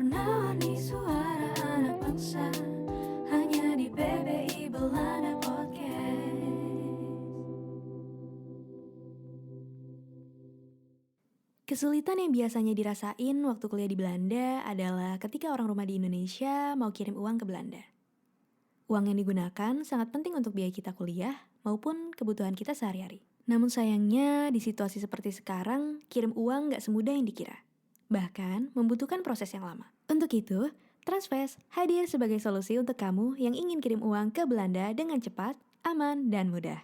Warna-warni suara anak bangsa hanya di PPI Belanda Podcast. Kesulitan yang biasanya dirasain waktu kuliah di Belanda adalah ketika orang rumah di Indonesia mau kirim uang ke Belanda. Uang yang digunakan sangat penting untuk biaya kita kuliah maupun kebutuhan kita sehari-hari. Namun sayangnya di situasi seperti sekarang, kirim uang gak semudah yang dikira. Bahkan membutuhkan proses yang lama. Untuk itu, Transfast hadir sebagai solusi untuk kamu yang ingin kirim uang ke Belanda dengan cepat, aman, dan mudah.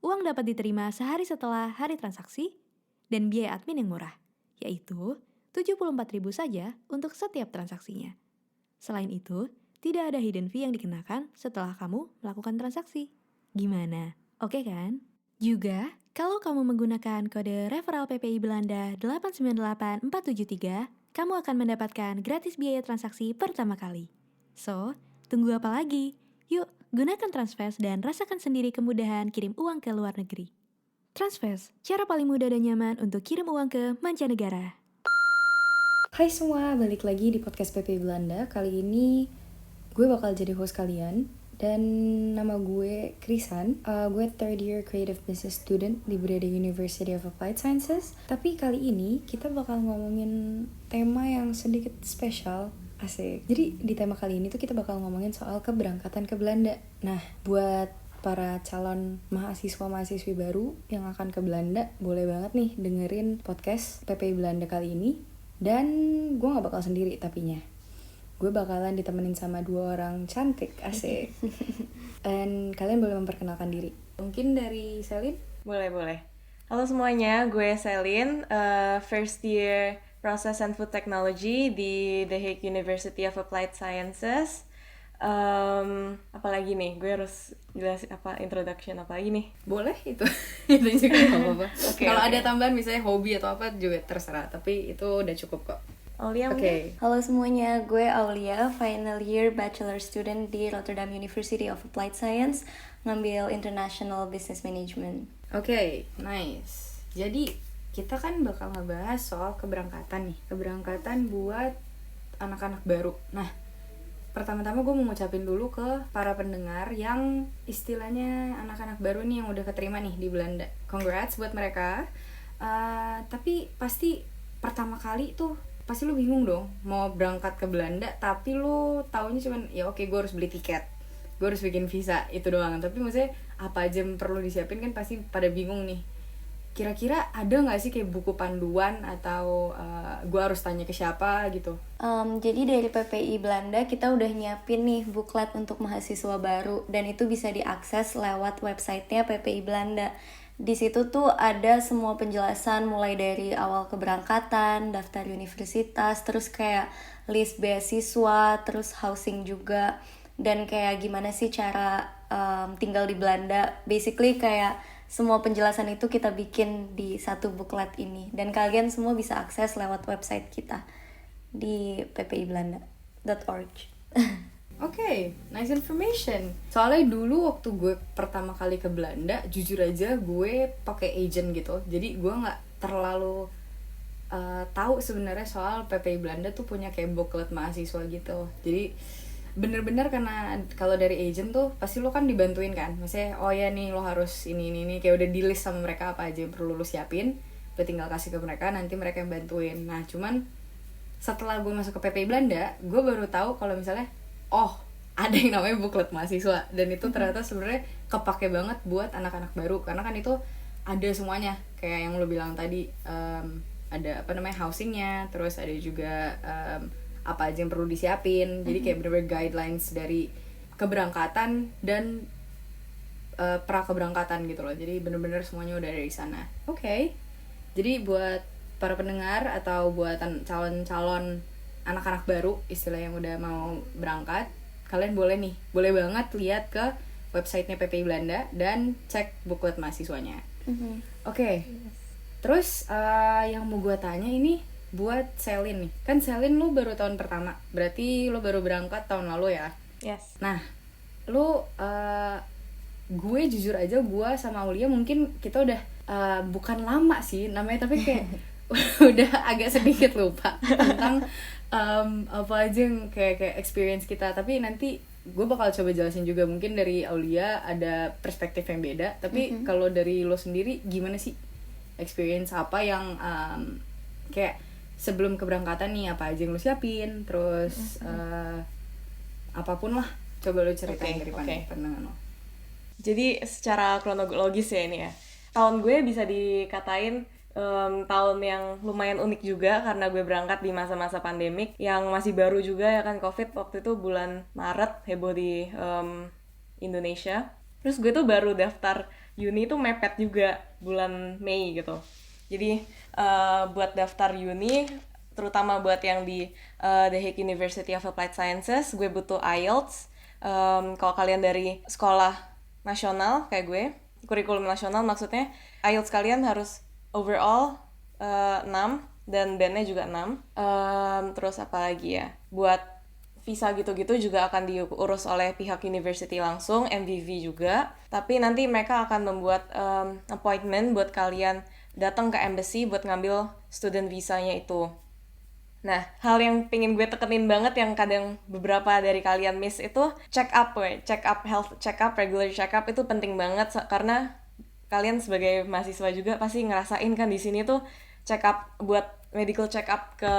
Uang dapat diterima sehari setelah hari transaksi dan biaya admin yang murah, yaitu 74.000 saja untuk setiap transaksinya. Selain itu, tidak ada hidden fee yang dikenakan setelah kamu melakukan transaksi. Gimana? Oke kan? Juga, kalau kamu menggunakan kode referral PPI Belanda 898473, kamu akan mendapatkan gratis biaya transaksi pertama kali. So, tunggu apa lagi? Yuk, gunakan Transfast dan rasakan sendiri kemudahan kirim uang ke luar negeri. Transfast, cara paling mudah dan nyaman untuk kirim uang ke mancanegara. Hai semua, balik lagi di podcast PPI Belanda. Kali ini gue bakal jadi host kalian. Dan nama gue Krisan. Gue third year creative business student di Breda University of Applied Sciences. Tapi kali ini kita bakal ngomongin tema yang sedikit spesial. Asik. Jadi di tema kali ini tuh kita bakal ngomongin soal keberangkatan ke Belanda. Nah, buat para calon mahasiswa-mahasiswi baru yang akan ke Belanda, boleh banget nih dengerin podcast PPI Belanda kali ini. Dan gue gak bakal sendiri tapinya. Gue bakalan ditemenin sama 2 orang cantik, asik. Dan kalian boleh memperkenalkan diri. Mungkin dari Selin? Boleh. Halo semuanya, gue Selin, first year Process and Food Technology di The Hague University of Applied Sciences. Apalagi nih, gue harus jelasin introduction apa lagi nih? Boleh itu. Itu juga gak apa-apa. Kalau Okay. ada tambahan misalnya hobi atau apa juga terserah, tapi itu udah cukup kok. Aulia Oke. Halo semuanya, gue Aulia, final year bachelor student di Rotterdam University of Applied Science, ngambil International Business Management. Oke, nice. Jadi kita kan bakal ngebahas soal keberangkatan nih. Keberangkatan buat anak-anak baru. Nah, pertama-tama gue mau ngucapin dulu ke para pendengar yang istilahnya anak-anak baru nih yang udah keterima nih di Belanda. Congrats buat mereka. Tapi pasti pertama kali tuh pasti lu bingung dong mau berangkat ke Belanda, tapi lu taunya cuman ya oke, gue harus beli tiket, gue harus bikin visa, itu doang. Tapi maksudnya apa aja yang perlu disiapin kan pasti pada bingung nih. Kira-kira ada nggak sih kayak buku panduan atau gue harus tanya ke siapa gitu? Jadi dari PPI Belanda kita udah nyiapin nih buklet untuk mahasiswa baru, dan itu bisa diakses lewat websitenya PPI Belanda. Di situ tuh ada semua penjelasan mulai dari awal keberangkatan, daftar universitas, terus kayak list beasiswa, terus housing juga, dan kayak gimana sih cara tinggal di Belanda. Basically kayak semua penjelasan itu kita bikin di satu buklet ini, dan kalian semua bisa akses lewat website kita di ppibelanda.org. Oke, nice information. Soalnya dulu waktu gue pertama kali ke Belanda, jujur aja gue pakai agent gitu. Jadi gue nggak terlalu tahu sebenarnya soal PPI Belanda tuh punya kayak booklet mahasiswa gitu. Jadi bener-bener karena kalau dari agent tuh pasti lo kan dibantuin kan. Maksudnya oh ya nih lo harus ini kayak udah di list sama mereka apa aja yang perlu lo siapin. Lo tinggal kasih ke mereka, nanti mereka yang bantuin. Nah cuman setelah gue masuk ke PPI Belanda, gue baru tahu kalau misalnya oh ada yang namanya buklet mahasiswa, dan itu ternyata sebenarnya kepake banget buat anak-anak baru karena kan itu ada semuanya kayak yang lo bilang tadi, ada apa namanya housingnya, terus ada juga apa aja yang perlu disiapin. Jadi kayak bener-bener guidelines dari keberangkatan dan pra keberangkatan gitu loh. Jadi bener-bener semuanya udah dari sana. Oke. Jadi buat para pendengar atau buat calon-calon anak-anak baru istilah yang udah mau berangkat, kalian boleh banget lihat ke websitenya PPI Belanda dan cek buklet mahasiswanya. Oke. Terus yang mau gue tanya ini buat Selin nih. Kan Selin lu baru tahun pertama, berarti lu baru berangkat tahun lalu ya? Yes. Nah, lu gue jujur aja gue sama Aulia mungkin kita udah bukan lama sih namanya, tapi kayak udah agak sedikit lupa tentang apa aja yang kayak experience kita, tapi nanti gue bakal coba jelasin juga, mungkin dari Aulia ada perspektif yang beda, tapi kalau dari lo sendiri gimana sih experience apa yang kayak sebelum keberangkatan nih, apa aja yang lo siapin, terus apapun lah, coba lo ceritain dari pandangan lo. Jadi secara kronologis ya ini ya, tahun gue bisa dikatain tahun yang lumayan unik juga karena gue berangkat di masa-masa pandemik yang masih baru juga ya kan, COVID waktu itu bulan Maret heboh di Indonesia. Terus gue tuh baru daftar uni tuh mepet juga bulan Mei gitu. Jadi buat daftar uni, terutama buat yang di The Hague University of Applied Sciences, gue butuh IELTS. Kalau kalian dari sekolah nasional kayak gue, kurikulum nasional maksudnya, IELTS kalian harus overall 6 dan bandnya juga 6. Terus apa lagi ya, buat visa gitu-gitu juga akan diurus oleh pihak university langsung, MVV juga, tapi nanti mereka akan membuat appointment buat kalian datang ke embassy buat ngambil student visanya itu. Nah, hal yang pengen gue tekenin banget yang kadang beberapa dari kalian miss itu check up, health check up, regular check up itu penting banget karena kalian sebagai mahasiswa juga pasti ngerasain kan di sini tuh check up, buat medical check up ke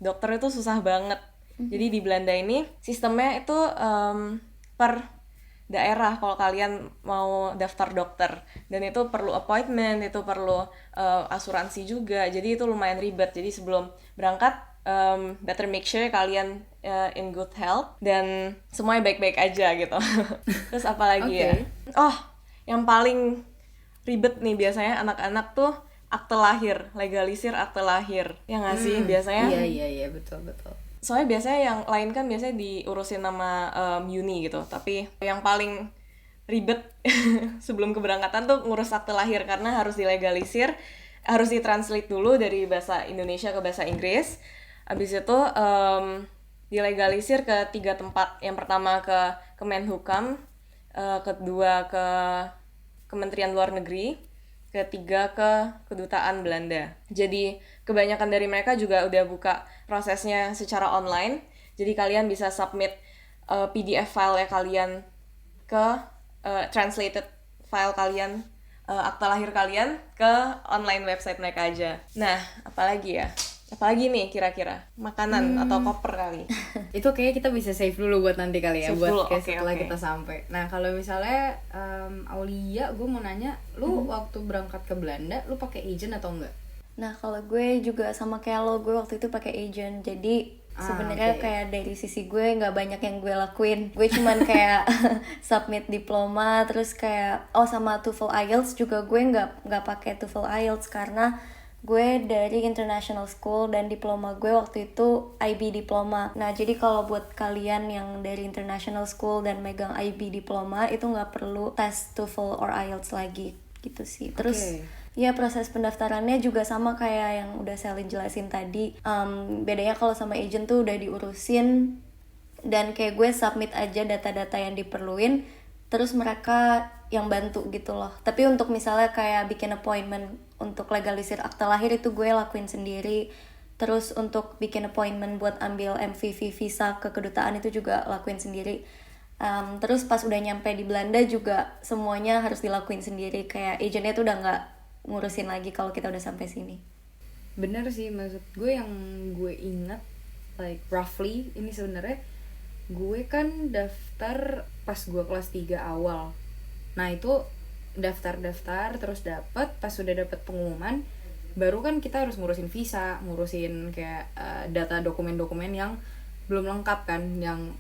dokter itu susah banget. Jadi di Belanda ini sistemnya itu per daerah kalau kalian mau daftar dokter, dan itu perlu appointment, itu perlu asuransi juga, jadi itu lumayan ribet. Jadi sebelum berangkat better make sure kalian in good health dan semuanya baik-baik aja gitu. Terus apa lagi ya? Oh, yang paling ribet nih biasanya anak-anak tuh akte lahir, legalisir akte lahir, ya nggak sih biasanya? Iya betul. Soalnya biasanya yang lain kan biasanya diurusin sama uni gitu, tapi yang paling ribet sebelum keberangkatan tuh ngurus akte lahir karena harus dilegalisir, harus ditranslate dulu dari bahasa Indonesia ke bahasa Inggris. Abis itu dilegalisir ke 3 tempat. Yang pertama ke Kemenhukam, kedua ke Kementerian Luar Negeri, ketiga ke Kedutaan Belanda. Jadi kebanyakan dari mereka juga udah buka prosesnya secara online. Jadi kalian bisa submit PDF file kalian ke translated file kalian, akta lahir kalian ke online website mereka aja. Nah, apalagi ya? Apalagi nih kira-kira? Makanan atau koper kali? Itu kayaknya kita bisa save dulu buat nanti kali ya, Save buat dulu, kayak oke, setelah oke. kita sampai. Nah, kalau misalnya Aulia, gue mau nanya, lu waktu berangkat ke Belanda, lu pakai agent atau enggak? Nah, kalau gue juga sama kayak lo, gue waktu itu pakai agent. Jadi sebenarnya kayak dari sisi gue nggak banyak yang gue lakuin. Gue cuman kayak submit diploma, terus kayak sama TOEFL IELTS juga gue nggak pakai TOEFL IELTS karena gue dari international school dan diploma gue waktu itu IB diploma. Nah, jadi kalau buat kalian yang dari international school dan megang IB diploma itu nggak perlu tes TOEFL or IELTS lagi gitu sih. Terus ya proses pendaftarannya juga sama kayak yang udah Selin jelasin tadi. Bedanya kalau sama agent tuh udah diurusin dan kayak gue submit aja data-data yang diperluin, terus mereka yang bantu gitu loh. Tapi untuk misalnya kayak bikin appointment untuk legalisir akta lahir itu gue lakuin sendiri. Terus untuk bikin appointment buat ambil MVV visa ke kedutaan itu juga lakuin sendiri. Terus pas udah nyampe di Belanda juga semuanya harus dilakuin sendiri. Kayak agentnya tuh udah nggak ngurusin lagi kalau kita udah sampai sini. Bener sih, maksud gue yang gue ingat like roughly ini sebenarnya gue kan daftar pas gue kelas 3 awal. Nah, itu daftar terus pas sudah dapet pengumuman baru kan kita harus ngurusin visa, ngurusin kayak data dokumen-dokumen yang belum lengkap kan, yang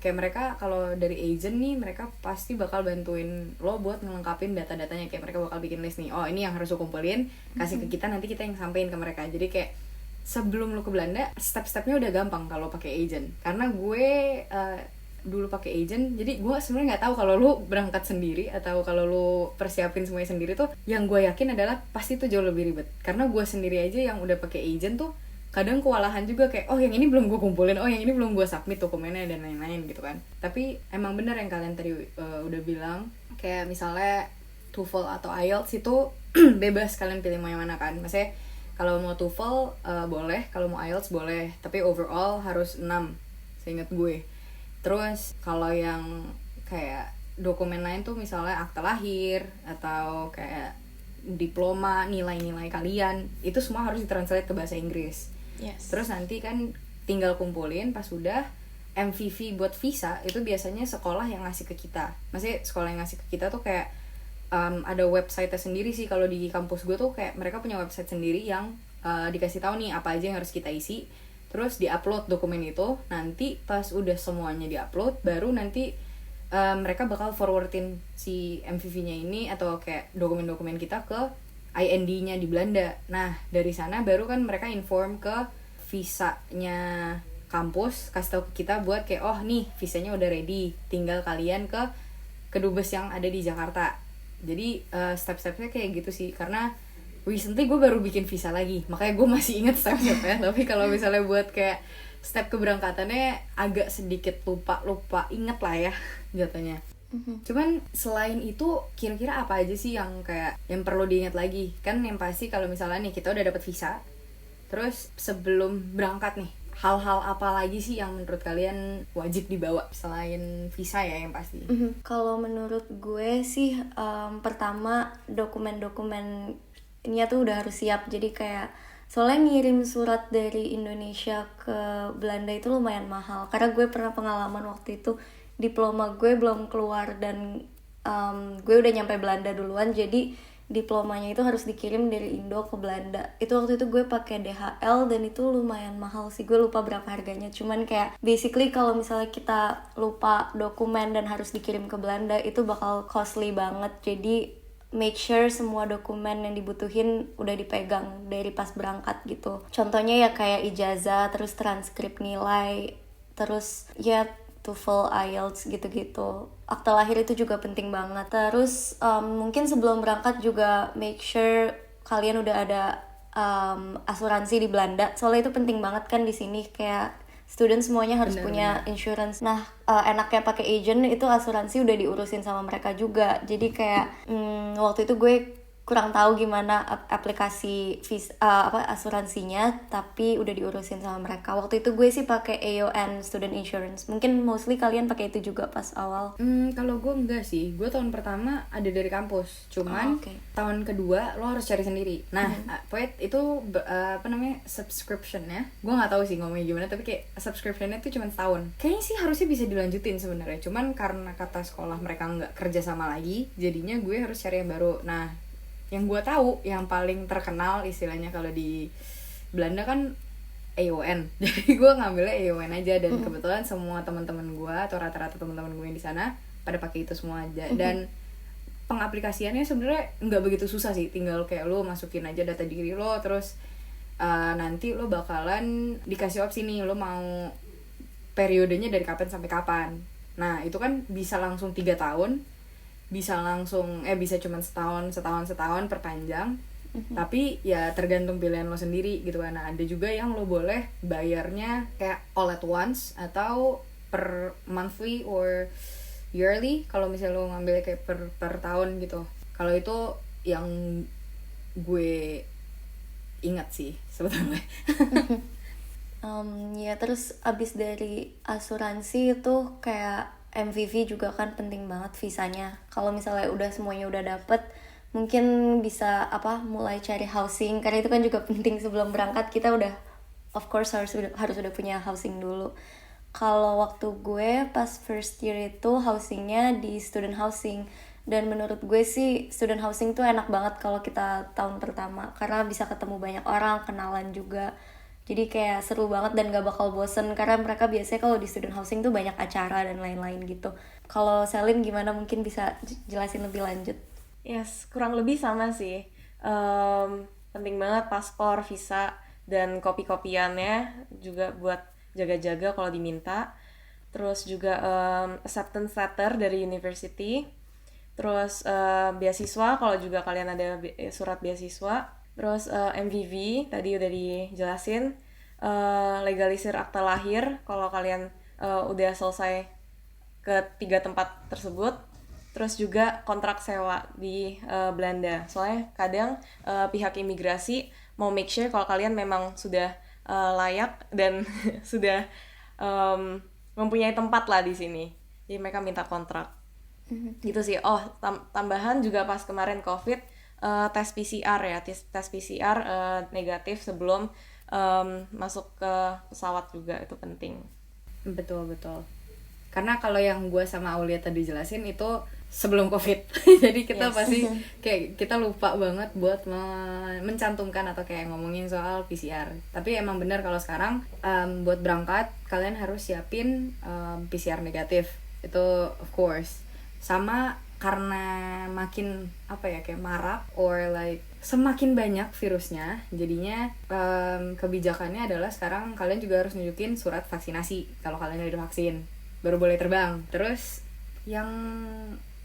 kayak mereka kalau dari agent nih mereka pasti bakal bantuin lo buat ngelengkapin data-datanya, kayak mereka bakal bikin list nih, oh ini yang harus lo kumpulin, kasih ke kita, nanti kita yang sampein ke mereka. Jadi kayak sebelum lo ke Belanda step-stepnya udah gampang kalau pakai agent, karena gue dulu pakai agent, jadi gue sebenarnya nggak tahu kalau lo berangkat sendiri atau kalau lo persiapin semuanya sendiri tuh, yang gue yakin adalah pasti tuh jauh lebih ribet, karena gue sendiri aja yang udah pakai agent tuh kadang kewalahan juga, kayak oh yang ini belum gue kumpulin, oh yang ini belum gue submit dokumennya dan lain-lain gitu kan. Tapi emang bener yang kalian tadi udah bilang, kayak misalnya TOEFL atau IELTS itu bebas kalian pilih mau yang mana kan. Maksudnya Kalau mau TOEFL boleh, kalau mau IELTS boleh, tapi overall harus 6 seingat gue. Terus kalau yang kayak dokumen lain tuh misalnya akta lahir atau kayak diploma, nilai-nilai kalian, itu semua harus ditranslate ke bahasa Inggris. Yes. Terus nanti kan tinggal kumpulin pas udah MVV buat visa itu biasanya sekolah yang ngasih ke kita. Maksudnya sekolah yang ngasih ke kita tuh kayak ada website sendiri sih. Kalau di kampus gue tuh kayak mereka punya website sendiri yang dikasih tahu nih apa aja yang harus kita isi. Terus diupload dokumen itu. Nanti pas udah semuanya diupload, baru nanti mereka bakal forwardin si MVV-nya ini atau kayak dokumen-dokumen kita ke IND-nya di Belanda. Nah dari sana baru kan mereka inform ke visanya kampus, kasih tahu ke kita buat kayak oh nih visanya udah ready, tinggal kalian ke kedubes yang ada di Jakarta. Jadi step-stepnya kayak gitu sih, karena recently gue baru bikin visa lagi, makanya gue masih inget step-stepnya. Tapi kalau misalnya buat kayak step keberangkatannya agak sedikit lupa inget lah ya jatuhnya. Cuman selain itu kira-kira apa aja sih yang kayak yang perlu diingat lagi? Kan yang pasti kalau misalnya nih kita udah dapet visa, terus sebelum berangkat nih hal-hal apa lagi sih yang menurut kalian wajib dibawa selain visa ya yang pasti? Kalau menurut gue sih pertama dokumen-dokumennya tuh udah harus siap. Jadi kayak soalnya ngirim surat dari Indonesia ke Belanda itu lumayan mahal. Karena gue pernah pengalaman waktu itu diploma gue belum keluar dan gue udah nyampe Belanda duluan. Jadi diplomanya itu harus dikirim dari Indo ke Belanda. Itu waktu itu gue pakai DHL dan itu lumayan mahal sih. Gue lupa berapa harganya. Cuman kayak basically kalau misalnya kita lupa dokumen dan harus dikirim ke Belanda itu bakal costly banget. Jadi make sure semua dokumen yang dibutuhin udah dipegang dari pas berangkat gitu. Contohnya ya kayak ijazah, terus transkrip nilai, terus ya TOEFL, IELTS gitu-gitu. Akta lahir itu juga penting banget. Terus mungkin sebelum berangkat juga make sure kalian udah ada asuransi di Belanda. Soalnya itu penting banget kan di sini, kayak student semuanya harus punya insurance. Nah, enaknya pakai agent itu asuransi udah diurusin sama mereka juga. Jadi kayak waktu itu gue kurang tahu gimana aplikasi asuransinya, tapi udah diurusin sama mereka. Waktu itu gue sih pakai AON Student Insurance. Mungkin mostly kalian pakai itu juga pas awal. Kalau gue enggak sih. Gue tahun pertama ada dari kampus. Cuman tahun kedua lo harus cari sendiri. Nah, pokoknya itu subscription-nya. Gue nggak tahu sih ngomongnya gimana, tapi kayak subscription-nya tuh cuma setahun. Kayaknya sih harusnya bisa dilanjutin sebenarnya. Cuman karena kata sekolah mereka nggak kerja sama lagi, jadinya gue harus cari yang baru. Nah, yang gue tahu yang paling terkenal istilahnya kalau di Belanda kan AON. Jadi gue ngambilnya AON aja, dan kebetulan semua teman-teman gue atau rata-rata teman-teman gue yang di sana pada pakai itu semua aja. Dan pengaplikasiannya sebenarnya nggak begitu susah sih, tinggal kayak lo masukin aja data diri lo, terus nanti lo bakalan dikasih opsi nih lo mau periodenya dari kapan sampai kapan. Nah itu kan bisa langsung 3 tahun, bisa langsung bisa cuman setahun perpanjang. Tapi ya tergantung pilihan lo sendiri gitu kan. Nah ada juga yang lo boleh bayarnya kayak all at once atau per monthly or yearly kalau misalnya lo ngambil kayak per tahun gitu. Kalau itu yang gue ingat sih sebetulnya. Ya terus abis dari asuransi itu kayak MVV juga kan penting banget visanya. Kalau misalnya udah semuanya udah dapet, mungkin bisa mulai cari housing, karena itu kan juga penting sebelum berangkat. Kita udah of course harus udah punya housing dulu. Kalau waktu gue pas first year itu housingnya di student housing, dan menurut gue sih student housing tuh enak banget kalau kita tahun pertama, karena bisa ketemu banyak orang, kenalan juga. Jadi kayak seru banget dan gak bakal bosen, karena mereka biasanya kalau di student housing tuh banyak acara dan lain-lain gitu. Kalau Selin gimana, mungkin bisa jelasin lebih lanjut? Yes, kurang lebih sama sih. Penting banget paspor, visa, dan kopi-kopiannya juga buat jaga-jaga kalau diminta. Terus juga acceptance letter dari university. Terus beasiswa kalau juga kalian ada surat beasiswa. Terus MVV tadi udah dijelasin. Legalisir akta lahir kalau kalian udah selesai ke 3 tempat tersebut. terus juga kontrak sewa di Belanda. Soalnya kadang pihak imigrasi mau make sure kalau kalian memang sudah layak dan sudah mempunyai tempat lah di sini. Jadi mereka minta kontrak. Gitu sih. Oh, tambahan juga pas kemarin COVID, tes PCR ya, tes PCR negatif sebelum masuk ke pesawat juga, itu penting. Betul. Karena kalau yang gue sama Aulia tadi jelasin itu sebelum COVID. Jadi kita pasti kayak kita lupa banget buat mencantumkan atau kayak ngomongin soal PCR. Tapi emang benar kalau sekarang buat berangkat kalian harus siapin PCR negatif. Itu of course. Sama karena makin kayak marak or like semakin banyak virusnya, jadinya kebijakannya adalah sekarang kalian juga harus nunjukin surat vaksinasi kalau kalian udah divaksin baru boleh terbang. Terus yang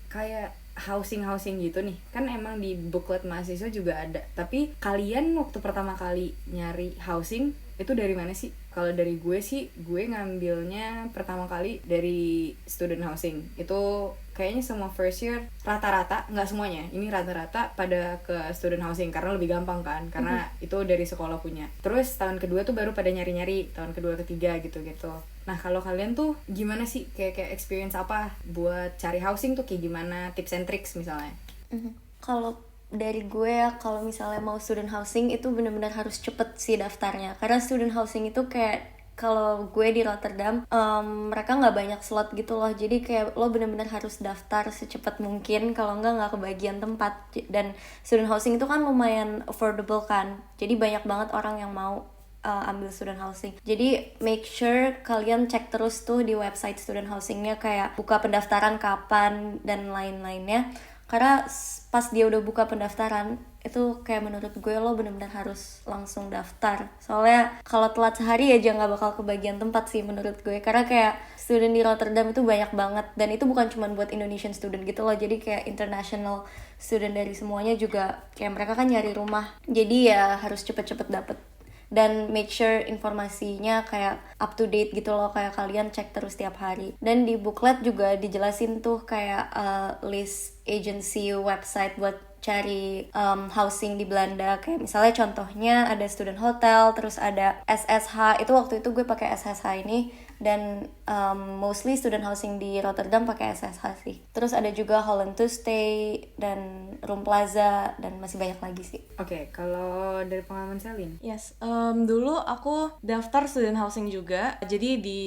kayak housing gitu nih, kan emang di booklet mahasiswa juga ada, tapi kalian waktu pertama kali nyari housing itu dari mana sih? Kalau dari gue sih, gue ngambilnya pertama kali dari student housing. Itu kayaknya semua first year rata-rata, nggak semuanya, ini rata-rata pada ke student housing karena lebih gampang kan, karena itu dari sekolah punya. Terus tahun kedua tuh baru pada nyari-nyari, tahun kedua ketiga gitu-gitu. Nah kalau kalian tuh gimana sih, kayak experience apa buat cari housing tuh kayak gimana, tips and tricks misalnya? Kalau dari gue ya, kalau misalnya mau student housing itu benar-benar harus cepet sih daftarnya, karena student housing itu kayak kalau gue di Rotterdam mereka nggak banyak slot gitu loh, jadi kayak lo benar-benar harus daftar secepat mungkin, kalau nggak kebagian tempat. Dan student housing itu kan lumayan affordable kan, jadi banyak banget orang yang mau ambil student housing. Jadi make sure kalian cek terus tuh di website student housingnya, kayak buka pendaftaran kapan dan lain-lainnya. Karena pas dia udah buka pendaftaran itu kayak menurut gue lo benar-benar harus langsung daftar, soalnya kalau telat sehari aja nggak bakal kebagian tempat sih menurut gue. Karena kayak student di Rotterdam itu banyak banget, dan itu bukan cuma buat Indonesian student gitu loh, jadi kayak international student dari semuanya juga kayak mereka kan nyari rumah, jadi ya harus cepet-cepet dapet. Dan make sure informasinya kayak up to date gitu loh, kayak kalian cek terus tiap hari. Dan di booklet juga dijelasin tuh kayak list agency website buat cari housing di Belanda. Kayak misalnya contohnya ada student hotel, terus ada SSH. Itu waktu itu gue pakai SSH ini, dan mostly student housing di Rotterdam pakai SSH sih. Terus ada juga Holland to Stay dan Room Plaza, dan masih banyak lagi sih. Oke, kalau dari pengalaman Selin? Yes, dulu aku daftar student housing juga. Jadi di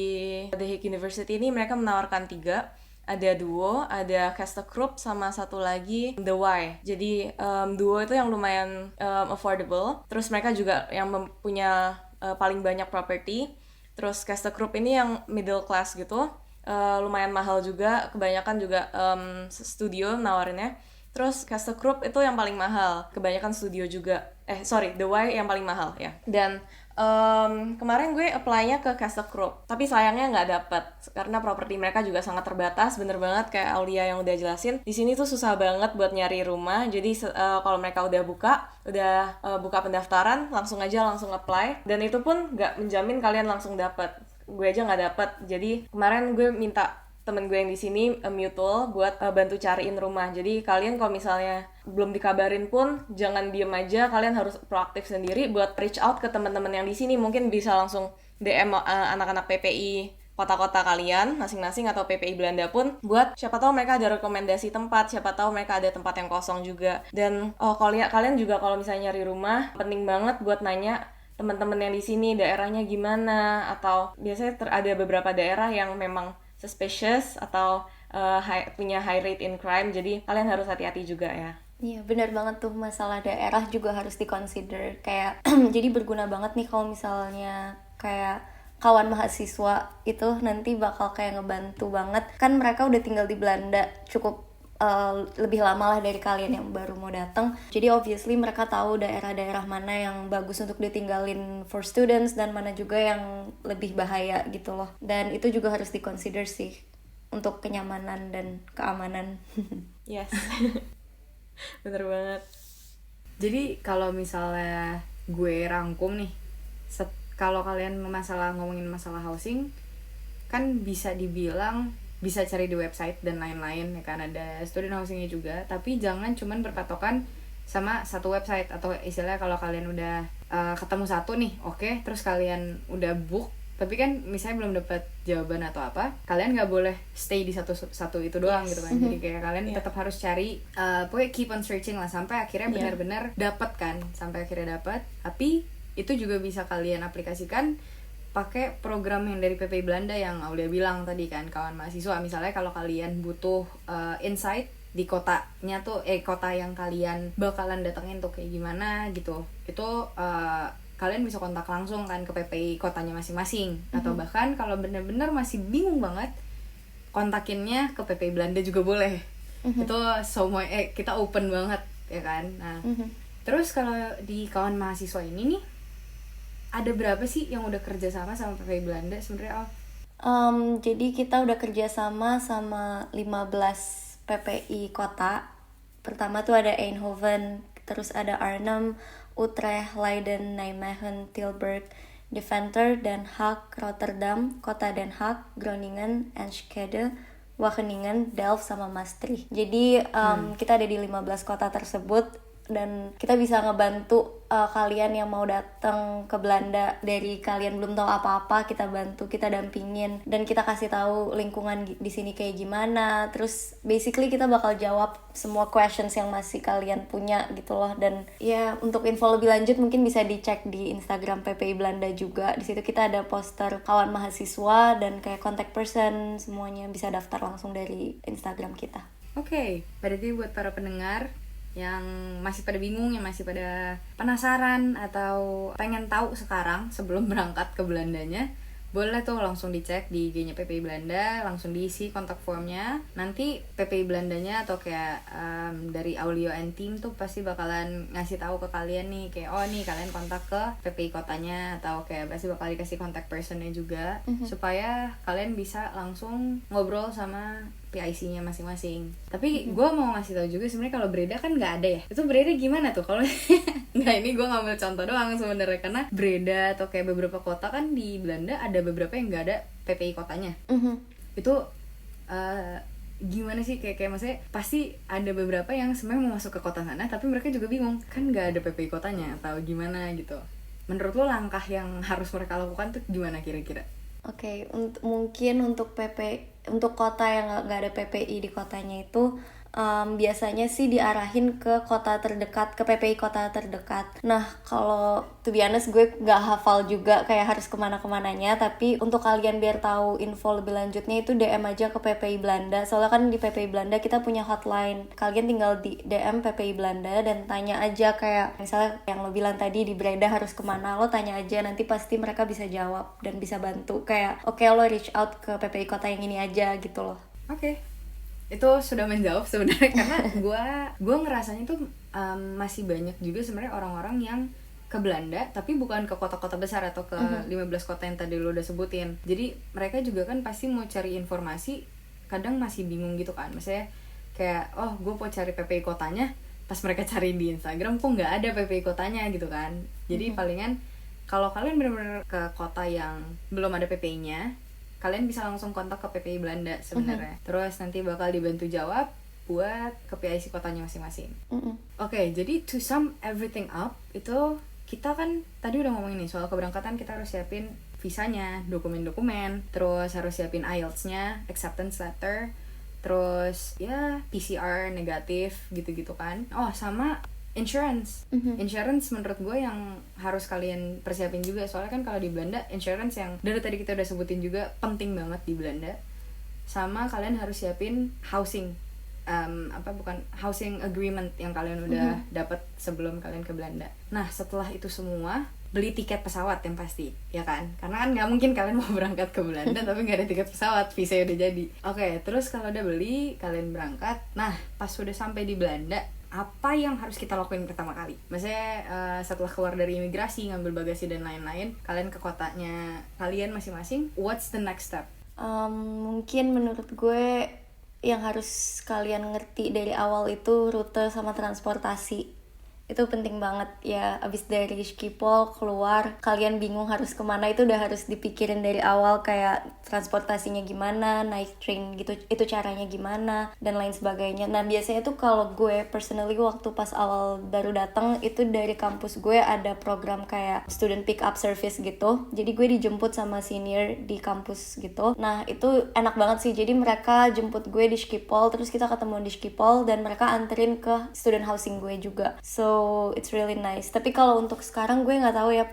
The Hague University ini mereka menawarkan 3. Ada Duo, ada Kastekrop, sama satu lagi The Y. Jadi Duo itu yang lumayan affordable. Terus mereka juga yang punya paling banyak property. Terus Kastekrop ini yang middle class gitu, lumayan mahal juga. Kebanyakan juga studio nawarinnya. Terus Kastekrop itu yang paling mahal, kebanyakan studio juga. The Y yang paling mahal ya. Dan kemarin gue apply-nya ke Kastekrop, tapi sayangnya nggak dapet karena properti mereka juga sangat terbatas. Bener banget kayak Aulia yang udah jelasin, di sini tuh susah banget buat nyari rumah. Jadi kalau mereka udah buka pendaftaran, langsung apply, dan itu pun nggak menjamin kalian langsung dapet. Gue aja nggak dapet. Jadi kemarin gue minta temen gue yang di sini mutual buat bantu cariin rumah. Jadi kalian kalau misalnya belum dikabarin pun jangan diem aja, kalian harus proaktif sendiri buat reach out ke teman-teman yang di sini. Mungkin bisa langsung DM anak-anak PPI kota-kota kalian masing-masing atau PPI Belanda pun, buat siapa tahu mereka ada rekomendasi tempat, siapa tahu mereka ada tempat yang kosong juga. Dan kalian juga kalau misalnya nyari rumah, penting banget buat nanya teman-teman yang di sini daerahnya gimana, atau biasanya ada beberapa daerah yang memang suspicious atau punya high rate in crime, jadi kalian harus hati-hati juga ya. Iya, benar banget tuh, masalah daerah juga harus diconsider. Kayak jadi berguna banget nih kalau misalnya kayak kawan mahasiswa itu nanti bakal kayak ngebantu banget. Kan mereka udah tinggal di Belanda cukup lebih lama lah dari kalian yang baru mau datang. Jadi obviously mereka tahu daerah-daerah mana yang bagus untuk ditinggalin for students dan mana juga yang lebih bahaya gitu loh. Dan itu juga harus diconsider sih untuk kenyamanan dan keamanan. Yes. Bener banget. Jadi kalau misalnya gue rangkum nih, kalau kalian ngomongin masalah housing, kan bisa dibilang bisa cari di website dan lain-lain ya kan, ada student housingnya juga. Tapi jangan cuman berpatokan sama satu website, atau istilahnya kalau kalian udah ketemu satu nih, oke, terus kalian udah book tapi kan misalnya belum dapat jawaban atau apa, kalian nggak boleh stay di satu itu doang gitu kan. Jadi kayak kalian tetap harus cari, pokoknya keep on searching lah sampai akhirnya benar-benar dapat kan, sampai akhirnya dapat. Tapi itu juga bisa kalian aplikasikan pakai program yang dari PPI Belanda yang Aulia bilang tadi kan, kawan mahasiswa. Misalnya kalau kalian butuh insight di kotanya tuh, kota yang kalian bakalan datengin tuh kayak gimana gitu, itu kalian bisa kontak langsung kan ke PPI kotanya masing-masing. Atau bahkan kalau benar-benar masih bingung banget, kontakinnya ke PPI Belanda juga boleh. Itu semua kita open banget ya kan. Nah, terus kalau di kawan mahasiswa ini nih, ada berapa sih yang udah kerja sama PPI Belanda sebenarnya? Jadi kita udah kerjasama sama 15 PPI kota. Pertama tuh ada Eindhoven, terus ada Arnhem, Utrecht, Leiden, Nijmegen, Tilburg, Deventer, Den Haag, Rotterdam, Kota Den Haag, Groningen, Enschede, Wageningen, Delft, sama Maastricht. Jadi kita ada di 15 kota tersebut, dan kita bisa ngebantu kalian yang mau datang ke Belanda. Dari kalian belum tahu apa-apa, kita bantu, kita dampingin, dan kita kasih tahu lingkungan di sini kayak gimana. Terus basically kita bakal jawab semua questions yang masih kalian punya gitu loh. Dan ya untuk info lebih lanjut mungkin bisa dicek di Instagram PPI Belanda juga. Di situ kita ada poster kawan mahasiswa dan kayak contact person, semuanya bisa daftar langsung dari Instagram kita. Oke, berarti buat para pendengar yang masih pada bingung, yang masih pada penasaran atau pengen tahu sekarang sebelum berangkat ke Belandanya, boleh tuh langsung dicek di IG-nya PPI Belanda, langsung diisi kontak formnya. Nanti PPI Belandanya atau kayak dari Aulio and Team tuh pasti bakalan ngasih tahu ke kalian nih, kayak oh nih kalian kontak ke PPI kotanya, atau kayak pasti bakal dikasih kontak personnya juga, supaya kalian bisa langsung ngobrol sama PIC-nya masing-masing. Tapi gue mau ngasih tahu juga sebenarnya kalau Breda kan nggak ada ya. Itu Breda gimana tuh kalau nggak, ini gue ngambil contoh doang sebenarnya, karena Breda atau kayak beberapa kota kan di Belanda ada beberapa yang nggak ada PPI kotanya. Itu gimana sih, kayak maksudnya pasti ada beberapa yang sebenarnya mau masuk ke kota sana tapi mereka juga bingung kan nggak ada PPI kotanya atau gimana gitu. Menurut lo langkah yang harus mereka lakukan tuh gimana kira-kira? Oke, mungkin untuk untuk kota yang nggak ada PPI di kotanya itu biasanya sih diarahin ke kota terdekat, ke PPI kota terdekat. Nah, kalau to be honest gue nggak hafal juga kayak harus kemana-kemananya, tapi untuk kalian biar tahu info lebih lanjutnya itu DM aja ke PPI Belanda. Soalnya kan di PPI Belanda kita punya hotline. Kalian tinggal di DM PPI Belanda dan tanya aja, kayak misalnya yang lo bilang tadi di Breda harus kemana, lo tanya aja, nanti pasti mereka bisa jawab dan bisa bantu. Kayak oke, lo reach out ke PPI kota yang ini aja gitu loh. Oke. Itu sudah menjawab sebenarnya, karena gue ngerasanya tuh masih banyak juga sebenarnya orang-orang yang ke Belanda tapi bukan ke kota-kota besar atau ke 15 kota yang tadi lo udah sebutin. Jadi mereka juga kan pasti mau cari informasi, kadang masih bingung gitu kan. Maksudnya kayak oh gue mau cari PPI kotanya, pas mereka cari di Instagram kok nggak ada PPI kotanya gitu kan. Jadi palingan kalau kalian benar-benar ke kota yang belum ada PPI-nya, kalian bisa langsung kontak ke PPI Belanda sebenarnya. Terus nanti bakal dibantu jawab buat ke PIC kotanya masing-masing. Oke, jadi to sum everything up, itu kita kan tadi udah ngomongin nih soal keberangkatan, kita harus siapin visanya, dokumen-dokumen, terus harus siapin IELTS-nya, acceptance letter, terus ya PCR negatif gitu-gitu kan. Oh, sama insurance. Insurance menurut gue yang harus kalian persiapin juga, soalnya kan kalau di Belanda insurance yang dari tadi kita udah sebutin juga penting banget di Belanda. Sama kalian harus siapin housing housing agreement yang kalian udah dapat sebelum kalian ke Belanda. Nah setelah itu semua, beli tiket pesawat yang pasti, ya kan? Karena kan nggak mungkin kalian mau berangkat ke Belanda tapi nggak ada tiket pesawat, visa udah jadi. Oke, terus kalau udah beli, kalian berangkat. Nah pas udah sampai di Belanda, apa yang harus kita lakuin pertama kali? Maksudnya setelah keluar dari imigrasi, ngambil bagasi dan lain-lain, kalian ke kotanya kalian masing-masing, what's the next step? Mungkin menurut gue yang harus kalian ngerti dari awal itu rute sama transportasi. Itu penting banget ya. Abis dari Skipol keluar, kalian bingung harus kemana, itu udah harus dipikirin dari awal, kayak transportasinya gimana, naik train gitu, itu caranya gimana, dan lain sebagainya. Nah biasanya tuh kalau gue personally waktu pas awal baru datang, itu dari kampus gue ada program kayak student pick up service gitu. Jadi gue dijemput sama senior di kampus gitu. Nah itu enak banget sih, jadi mereka jemput gue di Skipol, terus kita ketemu di Skipol, dan mereka anterin ke student housing gue juga. So it's really nice. Tapi kalau untuk sekarang gue nggak tahu ya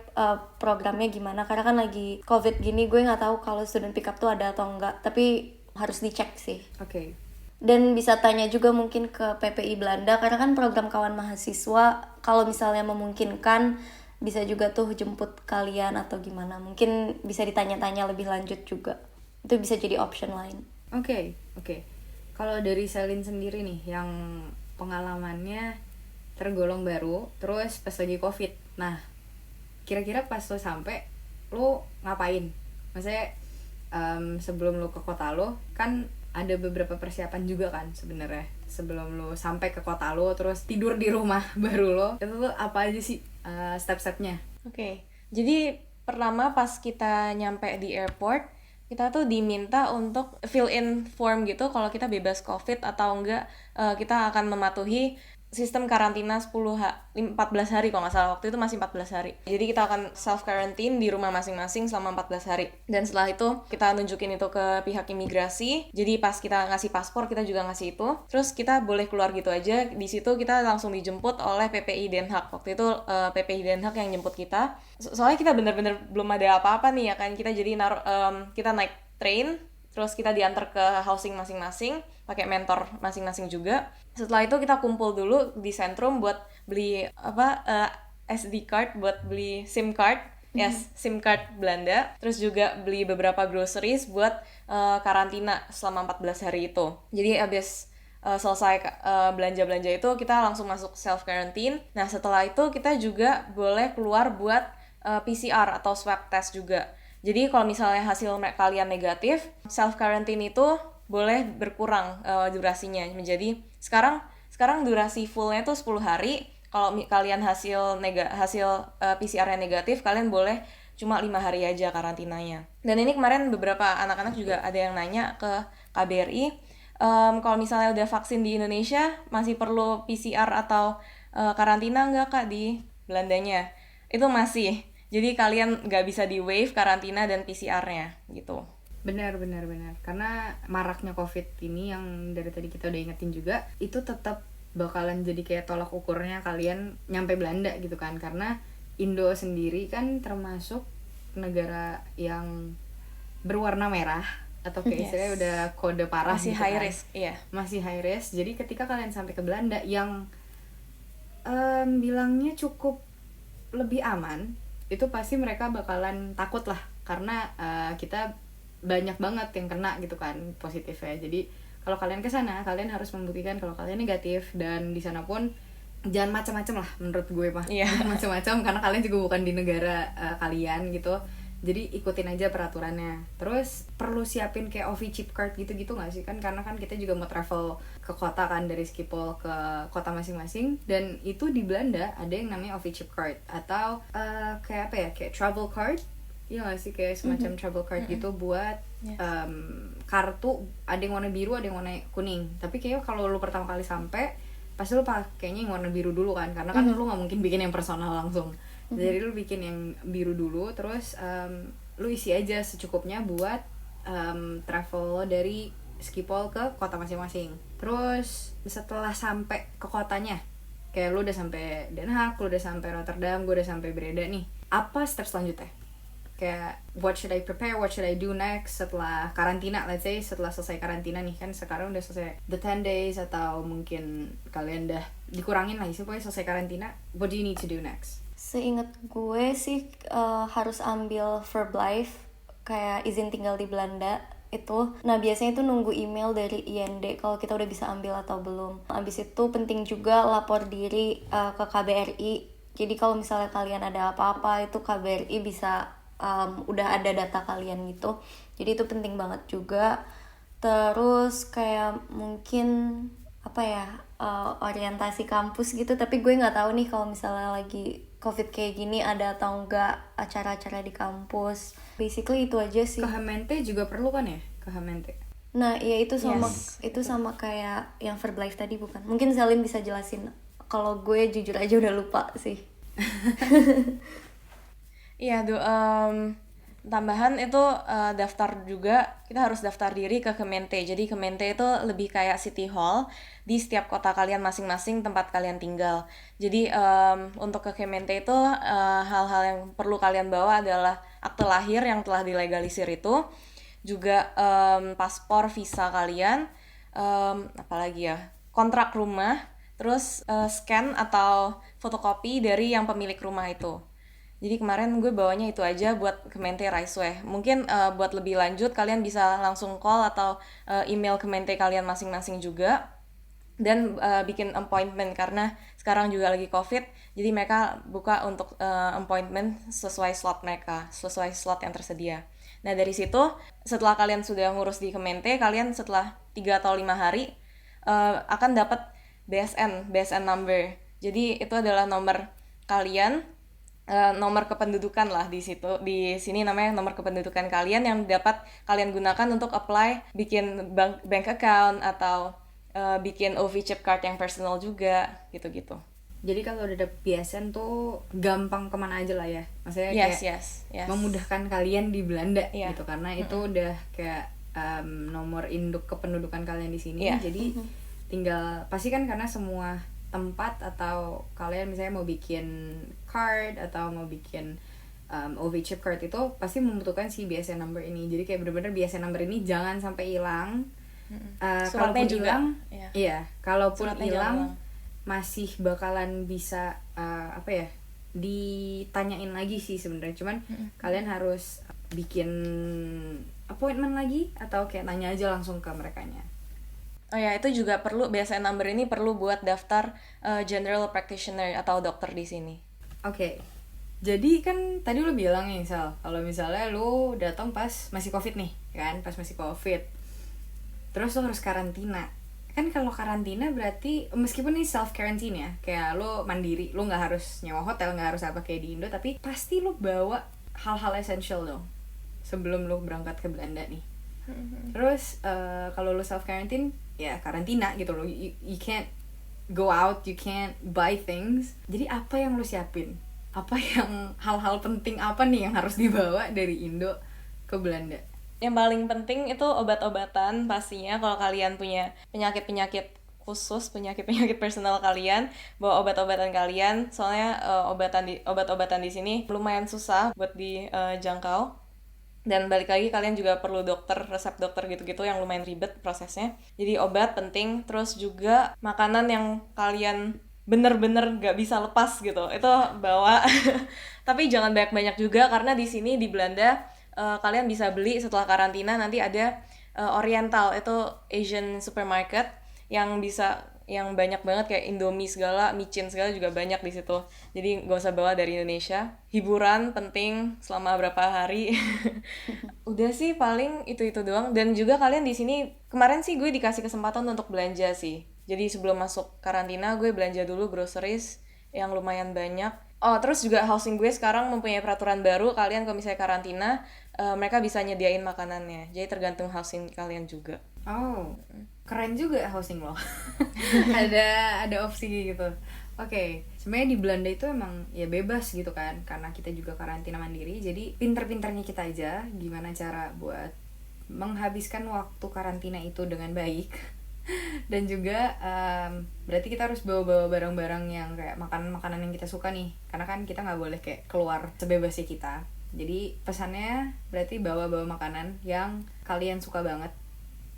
programnya gimana, karena kan lagi COVID gini, gue nggak tahu kalau student pick up tuh ada atau enggak. Tapi harus dicek sih. Oke. Dan bisa tanya juga mungkin ke PPI Belanda, karena kan program kawan mahasiswa kalau misalnya memungkinkan bisa juga tuh jemput kalian atau gimana. Mungkin bisa ditanya-tanya lebih lanjut juga. Itu bisa jadi option lain. Oke. Kalau dari Selin sendiri nih, yang pengalamannya tergolong baru, terus pas lagi COVID. Nah, kira-kira pas lo sampai, lo ngapain? Maksudnya sebelum lo ke kota lo, kan ada beberapa persiapan juga kan sebenarnya. Sebelum lo sampai ke kota lo, terus tidur di rumah baru lo, itu tuh apa aja sih step-stepnya? Oke. Jadi pertama pas kita nyampe di airport, kita tuh diminta untuk fill in form gitu kalau kita bebas COVID atau enggak. Kita akan mematuhi sistem karantina 14 hari kalau nggak salah, waktu itu masih 14 hari. Jadi kita akan self quarantine di rumah masing-masing selama 14 hari. Dan setelah itu kita nunjukin itu ke pihak imigrasi. Jadi pas kita ngasih paspor, kita juga ngasih itu. Terus kita boleh keluar gitu aja. Di situ kita langsung dijemput oleh PPI Den Haag. Waktu itu PPI Den Haag yang jemput kita. Soalnya kita bener-bener belum ada apa-apa nih ya kan. Kita jadi kita naik train, terus kita diantar ke housing masing-masing, pakai mentor masing-masing juga. Setelah itu kita kumpul dulu di sentrum buat beli SD card, buat beli SIM card. Yes, SIM card Belanda. Terus juga beli beberapa groceries buat karantina selama 14 hari itu. Jadi abis selesai belanja-belanja itu, kita langsung masuk self quarantine. Nah setelah itu kita juga boleh keluar buat PCR atau swab test juga. Jadi kalau misalnya hasil kalian negatif, self quarantine itu boleh berkurang durasinya menjadi sekarang durasi fullnya tuh 10 hari. Kalau kalian hasil PCR-nya negatif, kalian boleh cuma 5 hari aja karantinanya. Dan ini kemarin beberapa anak-anak juga ada yang nanya ke KBRI, kalau misalnya udah vaksin di Indonesia masih perlu PCR atau karantina nggak Kak di Belandanya? Itu masih. Jadi kalian nggak bisa di waive karantina dan PCR-nya gitu. Benar. Karena maraknya COVID ini yang dari tadi kita udah ingetin juga, itu tetap bakalan jadi kayak tolak ukurnya kalian nyampe Belanda gitu kan. Karena Indo sendiri kan termasuk negara yang berwarna merah, atau kayak istilahnya udah kode parah masih gitu high kan. risk, iya. Masih high risk. Jadi ketika kalian sampai ke Belanda yang bilangnya cukup lebih aman, itu pasti mereka bakalan takut lah, karena kita banyak banget yang kena gitu kan positifnya. Jadi kalau kalian ke sana, kalian harus membuktikan kalau kalian negatif, dan di sana pun jangan macam-macam lah menurut gue mah. Jangan macam-macam, karena kalian juga bukan di negara kalian gitu. Jadi ikutin aja peraturannya. Terus perlu siapin kayak OV chip card gitu-gitu nggak sih kan, karena kan kita juga mau travel ke kota kan, dari Schiphol ke kota masing-masing. Dan itu di Belanda ada yang namanya OV chip card, atau kayak apa ya, kayak travel card. Iya gak sih, kayak semacam travel card gitu buat kartu, ada yang warna biru, ada yang warna kuning. Tapi kayaknya kalau lu pertama kali sampai, pasti lu pakainya yang warna biru dulu kan, karena kan lu gak mungkin bikin yang personal langsung. Jadi lu bikin yang biru dulu, terus lu isi aja secukupnya buat travel lo dari Schiphol ke kota masing-masing. Terus setelah sampai ke kotanya, kayak lu udah sampai Den Haag, lu udah sampai Rotterdam, gue udah sampai Breda nih, apa step selanjutnya? Kayak what should I prepare, what should I do next setelah karantina, let's say setelah selesai karantina nih, kan sekarang udah selesai the 10 days, atau mungkin kalian udah dikurangin lah, pokoknya selesai karantina, what do you need to do next? Seingat gue sih harus ambil Verblijf, kayak izin tinggal di Belanda itu. Nah biasanya itu nunggu email dari IND kalau kita udah bisa ambil atau belum. Abis itu penting juga lapor diri ke KBRI. Jadi kalau misalnya kalian ada apa-apa, itu KBRI bisa udah ada data kalian gitu. Jadi itu penting banget juga. Terus kayak mungkin apa ya, orientasi kampus gitu, tapi gue nggak tahu nih kalau misalnya lagi COVID kayak gini ada atau enggak acara-acara di kampus. Basically itu aja sih. Ke Hemente juga perlu kan ya? Ke Hemente. Nah, ya itu sama Yes, itu sama kayak yang Verbalife tadi bukan? Mungkin Salim bisa jelasin. Kalau gue jujur aja udah lupa sih. Iya, tambahan itu daftar juga, kita harus daftar diri ke Kemente. Jadi Kemente itu lebih kayak city hall di setiap kota kalian masing-masing tempat kalian tinggal. Jadi untuk ke Kemente itu hal-hal yang perlu kalian bawa adalah akte lahir yang telah dilegalisir itu, juga paspor, visa kalian, apalagi ya, kontrak rumah, terus scan atau fotokopi dari yang pemilik rumah itu. Jadi kemarin gue bawanya itu aja buat Kemente Raisway. Mungkin buat lebih lanjut kalian bisa langsung call atau email Kemente kalian masing-masing juga. Dan bikin appointment karena sekarang juga lagi COVID. Jadi mereka buka untuk appointment sesuai slot mereka, sesuai slot yang tersedia. Nah dari situ setelah kalian sudah ngurus di Kemente, kalian setelah 3 atau 5 hari akan dapat BSN number. Jadi itu adalah nomor kalian, nomor kependudukan lah di situ. Di sini namanya nomor kependudukan kalian yang dapat kalian gunakan untuk apply bikin bank account atau bikin OV chip card yang personal juga gitu-gitu. Jadi kalau udah dapet BSN tuh gampang kemana aja lah ya. Maksudnya kayak Yes. memudahkan kalian di Belanda Iya. gitu. Karena itu udah kayak nomor induk kependudukan kalian di sini. Iya. Jadi tinggal, pasti kan karena semua tempat atau kalian misalnya mau bikin card atau mau bikin OV chip card itu pasti membutuhkan si BSN number ini. Jadi kayak bener-bener BSN number ini jangan sampai hilang. Suratnya Kalaupun juga. hilang, Iya. iya, kalaupun Suratnya jangan hilang hilang. masih bakalan bisa ditanyain lagi sih sebenarnya. Cuman kalian harus bikin appointment lagi atau kayak nanya aja langsung ke merekanya. Oh ya, itu juga perlu, BSN number ini perlu buat daftar general practitioner atau dokter di sini. Oke. Jadi kan tadi lu bilang nih Sal, kalau misalnya lu datang pas masih COVID nih, kan? Pas masih COVID. Terus lu harus karantina. Kan kalau karantina berarti meskipun ini self quarantine ya, kayak lu mandiri, lu nggak harus nyewa hotel, nggak harus apa kayak di Indo, tapi pasti lu bawa hal-hal essential dong sebelum lu berangkat ke Belanda nih. Terus kalau lu self quarantine ya karantina gitu loh, you can't go out, you can't buy things. Jadi apa yang lu siapin? Apa yang hal-hal penting apa nih yang harus dibawa dari Indo ke Belanda? Yang paling penting itu obat-obatan pastinya. Kalau kalian punya penyakit-penyakit khusus, penyakit-penyakit personal kalian, bawa obat-obatan kalian. Soalnya obat-obatan di sini lumayan susah buat dijangkau. Dan balik lagi kalian juga perlu dokter, resep dokter gitu-gitu yang lumayan ribet prosesnya. Jadi obat penting, terus juga makanan yang kalian bener-bener gak bisa lepas gitu, itu bawa. Tapi jangan banyak-banyak juga karena di sini di Belanda kalian bisa beli setelah karantina. Nanti ada Oriental, itu Asian supermarket yang banyak banget kayak Indomie segala, micin segala juga banyak di situ. Jadi gak usah bawa dari Indonesia. Hiburan penting selama berapa hari. Udah sih paling itu doang. Dan juga kalian di sini kemarin sih gue dikasih kesempatan untuk belanja sih. Jadi sebelum masuk karantina gue belanja dulu groceries yang lumayan banyak. Oh, terus juga housing gue sekarang mempunyai peraturan baru. Kalian kalau misalnya karantina, mereka bisa nyediain makanannya. Jadi tergantung housing kalian juga. Oh, keren juga housing lo. ada opsi gitu. Oke, sebenarnya di Belanda itu emang ya bebas gitu kan, karena kita juga karantina mandiri. Jadi pinter-pinternya kita aja gimana cara buat menghabiskan waktu karantina itu dengan baik. Dan juga berarti kita harus bawa barang-barang yang kayak makanan yang kita suka nih, karena kan kita nggak boleh kayak keluar sebebasnya kita. Jadi pesannya berarti bawa makanan yang kalian suka banget.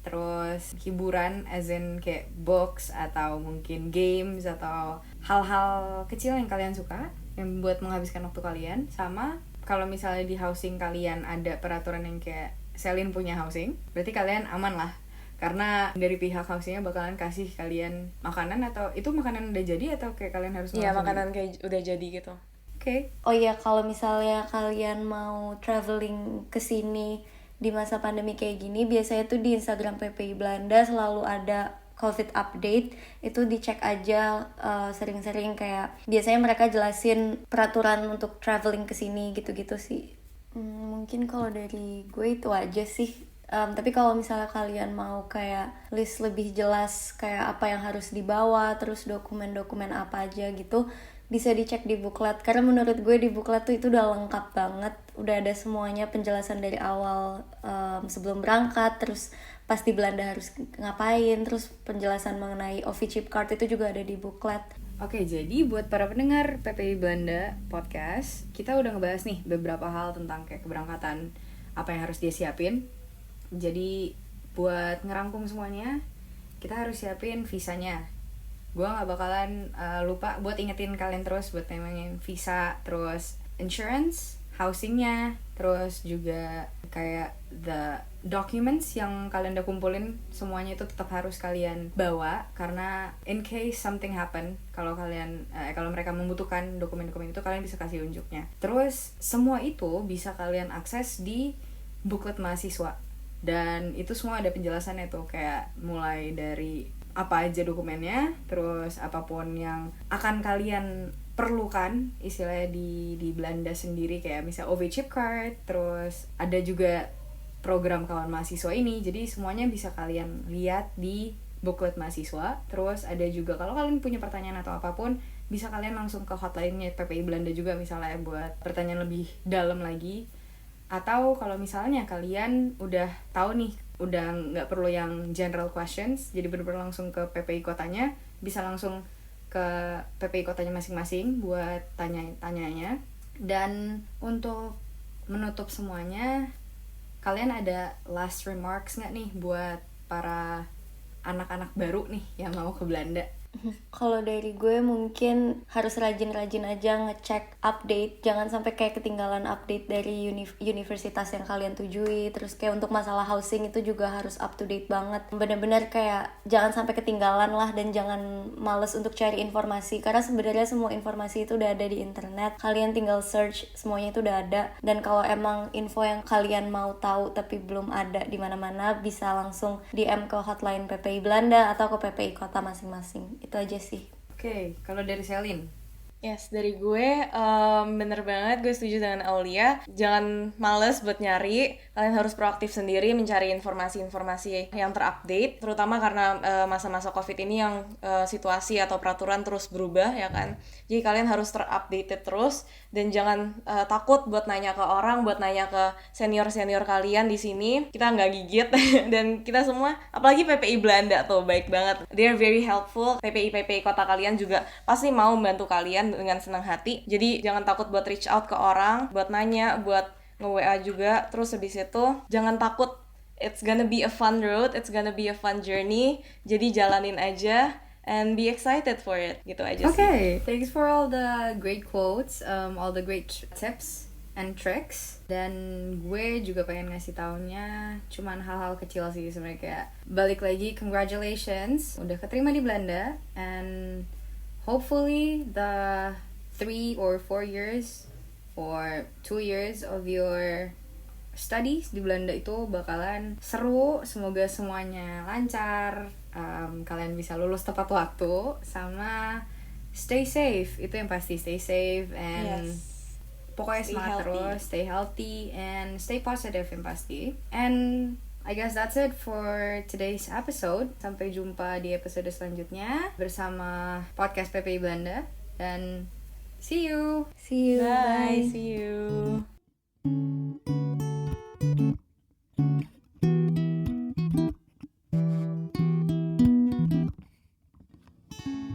Terus hiburan as in kayak box atau mungkin games atau hal-hal kecil yang kalian suka yang buat menghabiskan waktu kalian. Sama kalau misalnya di housing kalian ada peraturan yang kayak Selin punya housing, berarti kalian aman lah. Karena dari pihak housingnya bakalan kasih kalian makanan, atau itu makanan udah jadi atau kayak kalian harus Iya, ngelakuin? makanan kayak udah jadi gitu. Oke. Oh iya, kalau misalnya kalian mau traveling ke sini di masa pandemi kayak gini, biasanya tuh di Instagram PPI Belanda selalu ada COVID update itu dicek aja sering-sering, kayak biasanya mereka jelasin peraturan untuk traveling ke sini gitu-gitu sih. Mungkin kalau dari gue itu aja sih. Tapi kalau misalnya kalian mau kayak list lebih jelas kayak apa yang harus dibawa, terus dokumen-dokumen apa aja gitu, bisa dicek di booklet. Karena menurut gue di booklet tuh itu udah lengkap banget, udah ada semuanya penjelasan dari awal sebelum berangkat, terus pas di Belanda harus ngapain, terus penjelasan mengenai OV chip card itu juga ada di booklet. Oke, jadi buat para pendengar PPI Belanda podcast, kita udah ngebahas nih beberapa hal tentang kayak keberangkatan, apa yang harus dia siapin. Jadi buat ngerangkum semuanya, kita harus siapin visanya. Gue gak bakalan lupa buat ingetin kalian terus buat nemangin visa, terus insurance, housingnya, terus juga kayak the documents yang kalian udah kumpulin, semuanya itu tetap harus kalian bawa, karena in case something happen, kalau kalian kalau mereka membutuhkan dokumen-dokumen itu, kalian bisa kasih unjuknya. Terus semua itu bisa kalian akses di booklet mahasiswa, dan itu semua ada penjelasannya tuh, kayak mulai dari apa aja dokumennya, terus apapun yang akan kalian perlukan istilahnya di Belanda sendiri, kayak misal OV chip card, terus ada juga program kawan mahasiswa ini, jadi semuanya bisa kalian lihat di booklet mahasiswa. Terus ada juga kalau kalian punya pertanyaan atau apapun, bisa kalian langsung ke hotline-nya PPI Belanda juga misalnya buat pertanyaan lebih dalam lagi. Atau kalau misalnya kalian udah tahu nih, udah nggak perlu yang general questions, jadi bener-bener langsung ke PPI kotanya, bisa langsung ke PPI kotanya masing-masing buat tanya-tanyanya. Dan untuk menutup semuanya, kalian ada last remarks nggak nih buat para anak-anak baru nih yang mau ke Belanda? Kalau dari gue mungkin harus rajin-rajin aja ngecek update, jangan sampai kayak ketinggalan update dari universitas yang kalian tujui. Terus kayak untuk masalah housing itu juga harus up to date banget, bener-bener kayak jangan sampai ketinggalan lah, dan jangan males untuk cari informasi, karena sebenarnya semua informasi itu udah ada di internet, kalian tinggal search, semuanya itu udah ada. Dan kalau emang info yang kalian mau tahu tapi belum ada di mana-mana, bisa langsung DM ke hotline PPI Belanda atau ke PPI kota masing-masing. Itu aja sih. Oke, kalau dari Selin? Yes, dari gue bener banget, gue setuju dengan Aulia. Jangan males buat nyari, kalian harus proaktif sendiri mencari informasi-informasi yang terupdate, terutama karena masa-masa COVID ini yang situasi atau peraturan terus berubah ya kan. Jadi kalian harus terupdate terus, dan jangan takut buat nanya ke orang, buat nanya ke senior-senior kalian di sini. Kita nggak gigit dan kita semua, apalagi PPI Belanda tuh baik banget. They are very helpful. PPI kota kalian juga pasti mau membantu kalian dengan senang hati. Jadi jangan takut buat reach out ke orang, buat nanya, buat nge-WA juga. Terus habis itu jangan takut, it's gonna be a fun road, it's gonna be a fun journey. Jadi jalanin aja and be excited for it. Gitu aja sih. Okay, thanks for all the great quotes, all the great tips and tricks. Dan gue juga pengen ngasih taunya cuman hal-hal kecil sih sebenarnya, kayak balik lagi, congratulations udah keterima di Belanda, and hopefully the 3 or 4 years or 2 years of your studies di Belanda itu bakalan seru. Semoga semuanya lancar, kalian bisa lulus tepat waktu, sama stay safe. Itu yang pasti, stay safe and pokoknya semangat terus, stay healthy and stay positive yang pasti. And I guess that's it for today's episode. Sampai jumpa di episode selanjutnya bersama podcast PPI Belanda, dan see you. See you. Bye. Bye. See you.